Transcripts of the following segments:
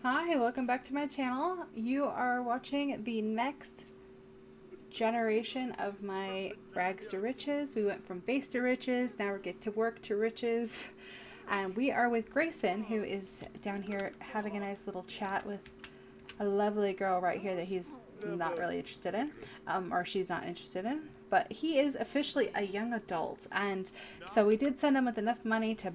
Hi, welcome back to my channel. You are watching the next generation of my rags to riches. We went from base to riches, now we get to work to riches. And we are with Grayson, who is down here having a nice little chat with a lovely girl right here that he's not really interested in, or she's not interested in. But he is officially a young adult, and so we did send him with enough money to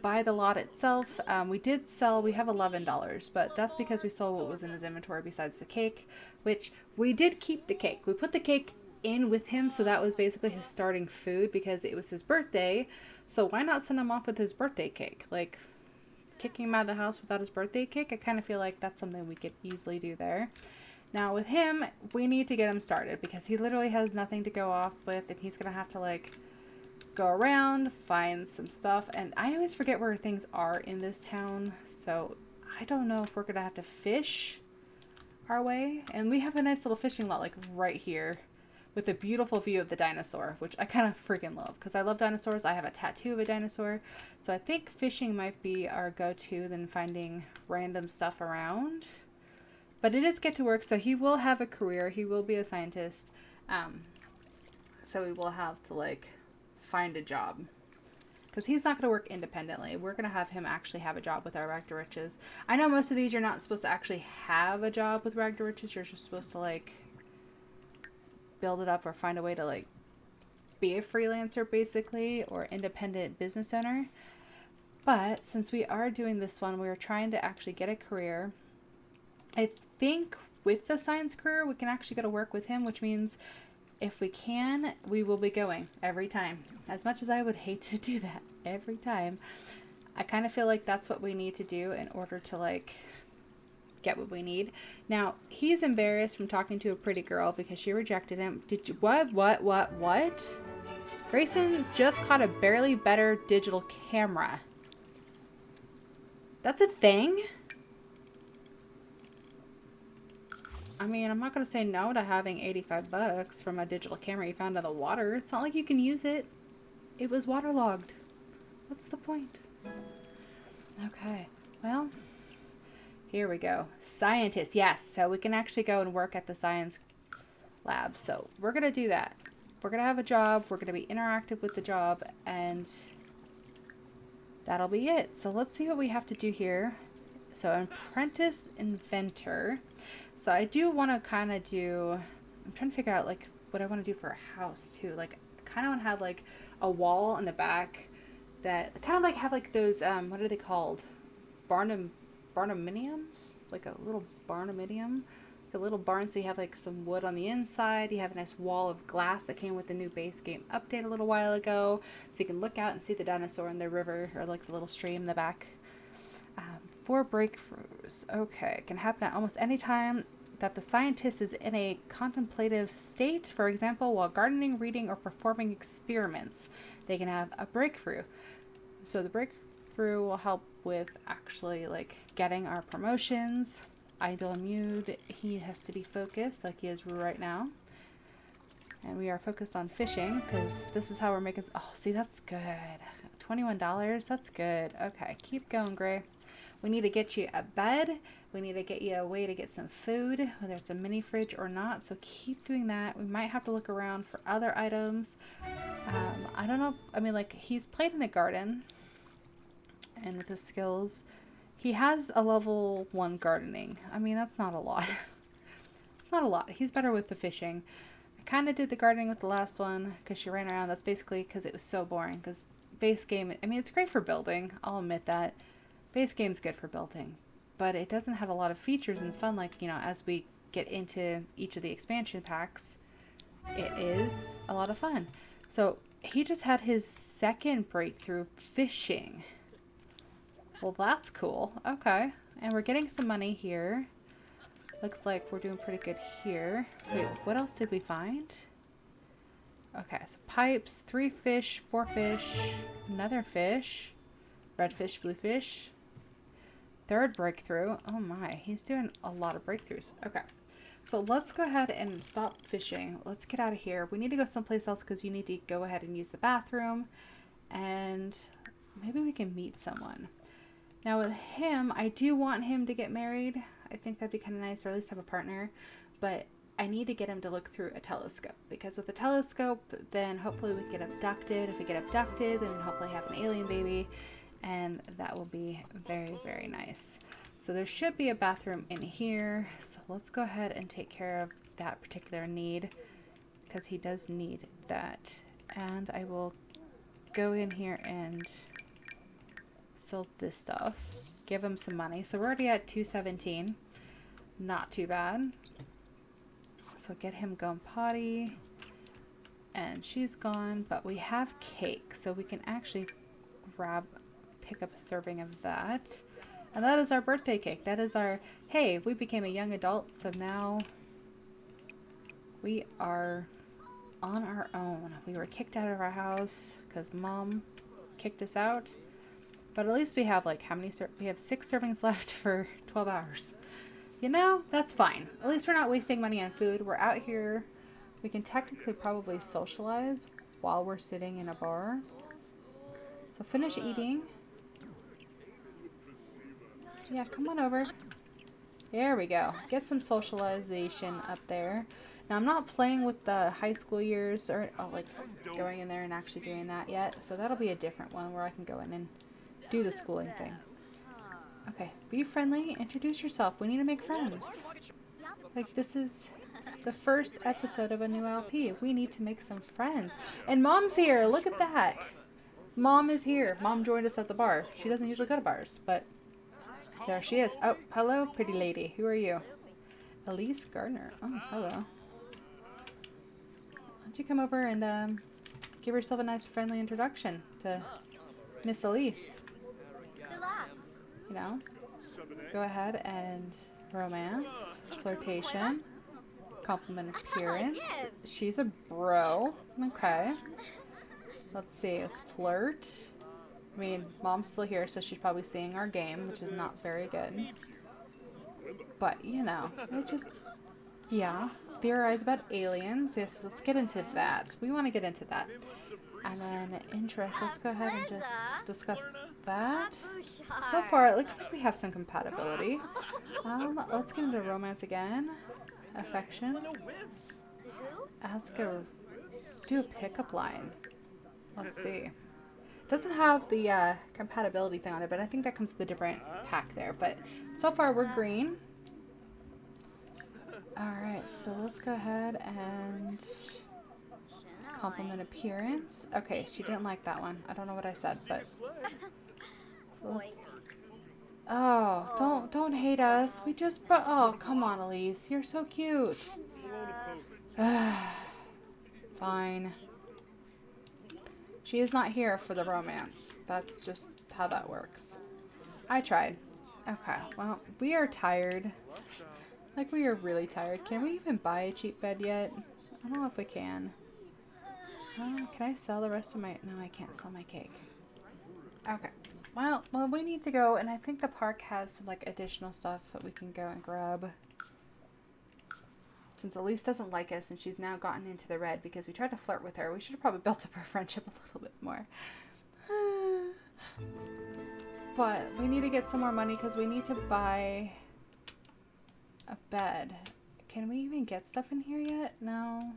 buy the lot itself. We did sell, we have $11, but that's because we sold what was in his inventory besides the cake, which we did keep the cake. We put the cake in with him, so that was basically his starting food because it was his birthday. So why not send him off with his birthday cake? Like, kicking him out of the house without his birthday cake, I kind of feel like that's something we could easily do there. Now with him, we need to get him started because he literally has nothing to go off with, and he's going to have to go around, find some stuff, and I always forget where things are in this town, so I don't know if we're gonna have to fish our way. And we have a nice little fishing lot right here with a beautiful view of the dinosaur, which I kind of freaking love because I love dinosaurs. I have a tattoo of a dinosaur, so I think fishing might be our go-to than finding random stuff around. But it is get to work, so he will have a career. He will be a scientist, so we will have to find a job because he's not going to work independently. We're going to have him actually have a job with our Rag to Riches. I know most of these you're not supposed to actually have a job with Rag to Riches. You're just supposed to build it up or find a way to be a freelancer basically, or independent business owner. But since we are doing this one, we are trying to actually get a career. I think with the science career we can actually go to work with him, which means if we can, we will be going every time. As much as I would hate to do that every time, I kind of feel like that's what we need to do in order to get what we need. Now, he's embarrassed from talking to a pretty girl because she rejected him. Did you, what? Grayson just caught a barely better digital camera. That's a thing? I mean, I'm not going to say no to having $85 from a digital camera you found in the water. It's not like you can use it. It was waterlogged. What's the point? Okay, well, here we go. Scientist, yes. So we can actually go and work at the science lab. So we're going to do that. We're going to have a job. We're going to be interactive with the job, and that'll be it. So let's see what we have to do here. So apprentice inventor. So I do want to kind of do, I'm trying to figure out what I want to do for a house too. I kind of want to have a wall in the back that kind of have those, what are they called? Barnuminiums? Like a little barnuminium. A little barn, so you have some wood on the inside. You have a nice wall of glass that came with the new base game update a little while ago. So you can look out and see the dinosaur in the river, or the little stream in the back. 4 breakthroughs. Okay, it can happen at almost any time that the scientist is in a contemplative state. For example, while gardening, reading, or performing experiments, they can have a breakthrough. So the breakthrough will help with actually getting our promotions. Idle and mute, he has to be focused like he is right now. And we are focused on fishing because this is how we're making. Oh, see, that's good. $21. That's good. Okay, keep going, Gray. We need to get you a bed. We need to get you a way to get some food, whether it's a mini fridge or not. So keep doing that. We might have to look around for other items. I don't know. I mean, he's played in the garden, and with his skills, he has a level 1 gardening. I mean, that's not a lot. It's not a lot. He's better with the fishing. I kind of did the gardening with the last one because she ran around. That's basically because it was so boring. Because base game, I mean, it's great for building. I'll admit that. Base game's good for building, but it doesn't have a lot of features and fun as we get into each of the expansion packs, it is a lot of fun. So he just had his second breakthrough fishing. Well, that's cool. Okay, and we're getting some money here. Looks like we're doing pretty good here. Wait, what else did we find? Okay, so pipes, 3 fish, 4 fish, another fish, red fish, blue fish. 3rd breakthrough. Oh my, he's doing a lot of breakthroughs. Okay, so let's go ahead and stop fishing. Let's get out of here. We need to go someplace else because you need to go ahead and use the bathroom, and maybe we can meet someone. Now with him, I do want him to get married. I think that'd be kind of nice, or at least have a partner. But I need to get him to look through a telescope, because with a telescope, then hopefully we can get abducted. If we get abducted, then hopefully have an alien baby, and that will be very, very nice. So there should be a bathroom in here. So let's go ahead and take care of that particular need, because he does need that. And I will go in here and sell this stuff, give him some money. So we're already at 217, not too bad. So get him going potty, and she's gone, but we have cake, so we can actually pick up a serving of that. And that is our birthday cake. That is our, hey, we became a young adult, so now we are on our own. We were kicked out of our house because mom kicked us out. But at least we have like we have 6 servings left for 12 hours. You know, that's fine. At least we're not wasting money on food. We're out here. We can technically probably socialize while we're sitting in a bar. So finish eating. Yeah, come on over. There we go. Get some socialization up there. Now, I'm not playing with the high school years or like going in there and actually doing that yet. So that'll be a different one where I can go in and do the schooling thing. Okay, be friendly. Introduce yourself. We need to make friends. Like, this is the first episode of a new LP. We need to make some friends. And Mom's here. Look at that. Mom is here. Mom joined us at the bar. She doesn't usually go to bars, but there she is. Oh, hello, pretty lady. Who are you? Elise Gardner. Oh, hello. Why don't you come over and give yourself a nice friendly introduction to Miss Elise? You know, go ahead and romance, flirtation, compliment appearance. She's a bro. Okay. Let's see. Let's flirt. I mean, Mom's still here, so she's probably seeing our game, which is not very good. But, you know, it just, yeah. Theorize about aliens. Yes, let's get into that. We want to get into that. And then interest. Let's go ahead and just discuss that. So far, it looks like we have some compatibility. Let's get into romance again. Affection. Do a pickup line. Let's see. Doesn't have the compatibility thing on there, but I think that comes with a different pack there. But so far, we're green. Alright, so let's go ahead and compliment appearance. Okay, she didn't like that one. I don't know what I said, but oh, don't hate us. We just oh, come on, Elise. You're so cute. Fine. She is not here for the romance. That's just how that works. I tried. Okay, well, we are tired. Like, we are really tired. Can we even buy a cheap bed yet? I don't know if we can. Can I sell the rest of my... No, I can't sell my cake. Okay. Well, we need to go, and I think the park has some, like, additional stuff that we can go and grab. Since Elise doesn't like us, and she's now gotten into the red because we tried to flirt with her, we should have probably built up our friendship a little bit more. But we need to get some more money because we need to buy a bed. Can we even get stuff in here yet? No.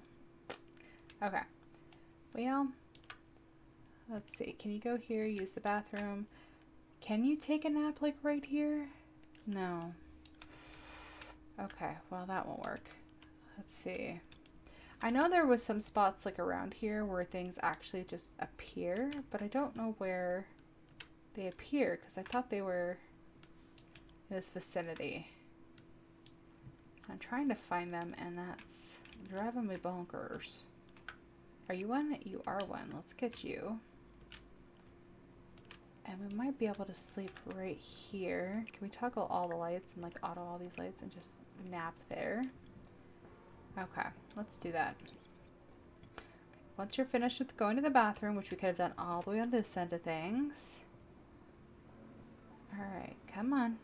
Okay. Well, let's see. Can you go here, use the bathroom? Can you take a nap like right here? No. Okay, well that won't work. Let's see. I know there was some spots like around here where things actually just appear, but I don't know where they appear because I thought they were in this vicinity. I'm trying to find them, and that's driving me bonkers. Are you one? You are one. Let's get you. And we might be able to sleep right here. Can we toggle all the lights and like auto all these lights and just nap there? Okay, let's do that. Once you're finished with going to the bathroom, which we could have done all the way on this end of things. Alright, come on.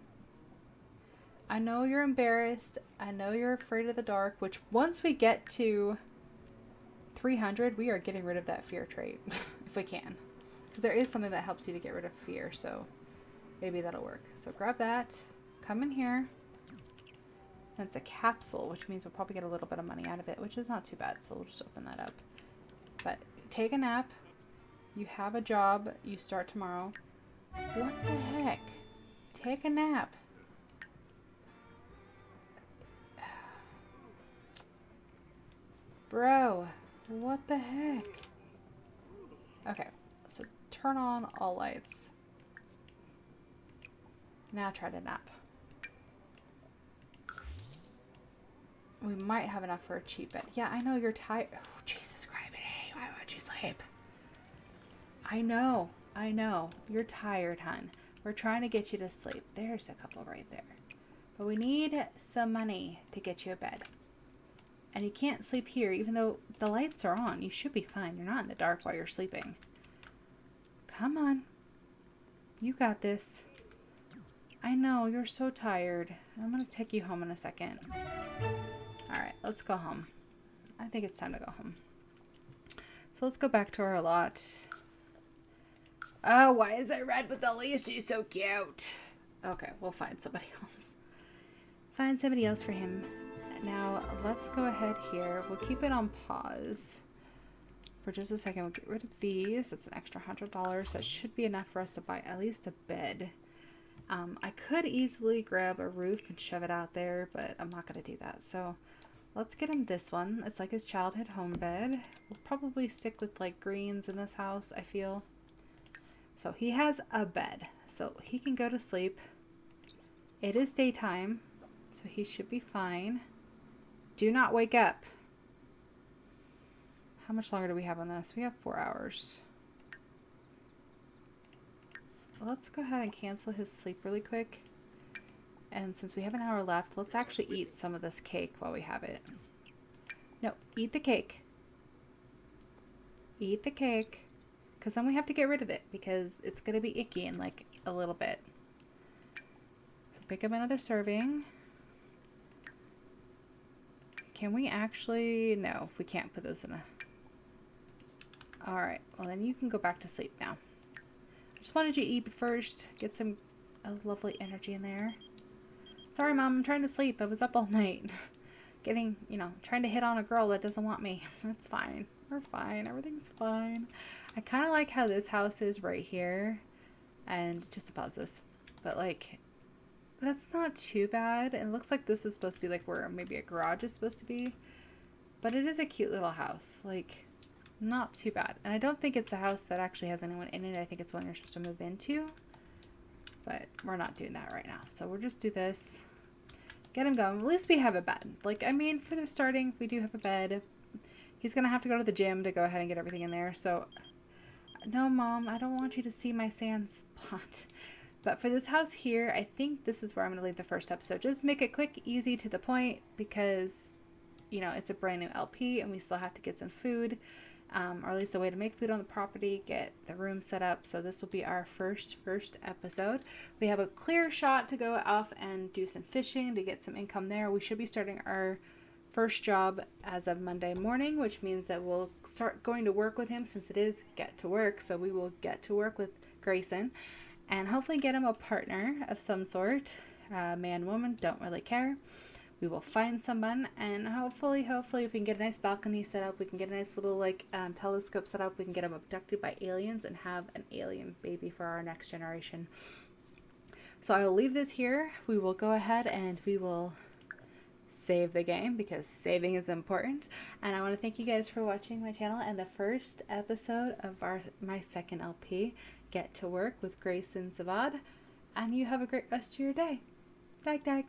I know you're embarrassed. I know you're afraid of the dark, which once we get to 300, we are getting rid of that fear trait, if we can. Because there is something that helps you to get rid of fear, so Maybe that'll work. So grab that, come in here. And it's a capsule, which means we'll probably get a little bit of money out of it, which is not too bad. So we'll just open that up. But take a nap. You have a job. You start tomorrow. What the heck? Take a nap. Bro, what the heck? Okay, so turn on all lights. Now try to nap. We might have enough for a cheap bed. Yeah, I know you're tired. Oh, Jesus Christ. Hey, why won't you sleep? I know. You're tired, hon. We're trying to get you to sleep. There's a couple right there. But we need some money to get you a bed. And you can't sleep here, even though the lights are on. You should be fine. You're not in the dark while you're sleeping. Come on. You got this. I know, you're so tired. I'm going to take you home in a second. Alright, let's go home. I think it's time to go home. So let's go back to our lot. Oh, why is it red with the leaves? She's so cute. Okay, we'll find somebody else. Find somebody else for him. Now, let's go ahead here. We'll keep it on pause for just a second. We'll get rid of these. That's an extra $100. That should be enough for us to buy at least a bed. I could easily grab a roof and shove it out there, but I'm not going to do that. So let's get him this one. It's like his childhood home bed. We'll probably stick with like greens in this house, I feel. So he has a bed, so he can go to sleep. It is daytime, so he should be fine. Do not wake up. How much longer do we have on this? We have 4 hours. Let's go ahead and cancel his sleep really quick. And since we have an hour left, let's actually eat some of this cake while we have it. No, eat the cake. Eat the cake. Because then we have to get rid of it because it's going to be icky in like a little bit. So pick up another serving. Can we actually... No, we can't put those in a... Alright, well then you can go back to sleep now. Just wanted you to eat first. Get some lovely energy in there. Sorry, Mom. I'm trying to sleep. I was up all night. Trying to hit on a girl that doesn't want me. It's fine. We're fine. Everything's fine. I kind of like how this house is right here. And just to pause this. But, like, that's not too bad. It looks like this is supposed to be, like, where maybe a garage is supposed to be. But it is a cute little house. Like... Not too bad. And I don't think it's a house that actually has anyone in it. I think it's one you're supposed to move into. But we're not doing that right now. So we'll just do this. Get him going. At least we have a bed. Like, I mean, for the starting, we do have a bed. He's going to have to go to the gym to go ahead and get everything in there. So, no, Mom, I don't want you to see my sand spot. But for this house here, I think this is where I'm going to leave the first episode. Just make it quick, easy, to the point. Because, it's a brand new LP and we still have to get some food. Or at least a way to make food on the property, get the room set up. So this will be our first episode. We have a clear shot to go off and do some fishing to get some income there. We should be starting our first job as of Monday morning, which means that we'll start going to work with him since it is get to work. So we will get to work with Grayson and hopefully get him a partner of some sort. Man, woman, don't really care. We will find someone, and hopefully if we can get a nice balcony set up, we can get a nice little telescope set up, we can get them abducted by aliens and have an alien baby for our next generation. So I will leave this here. We will go ahead and we will save the game because saving is important. And I want to thank you guys for watching my channel and the first episode of my second LP, Get to Work with Grayson Sivad. And you have a great rest of your day. Dag dag.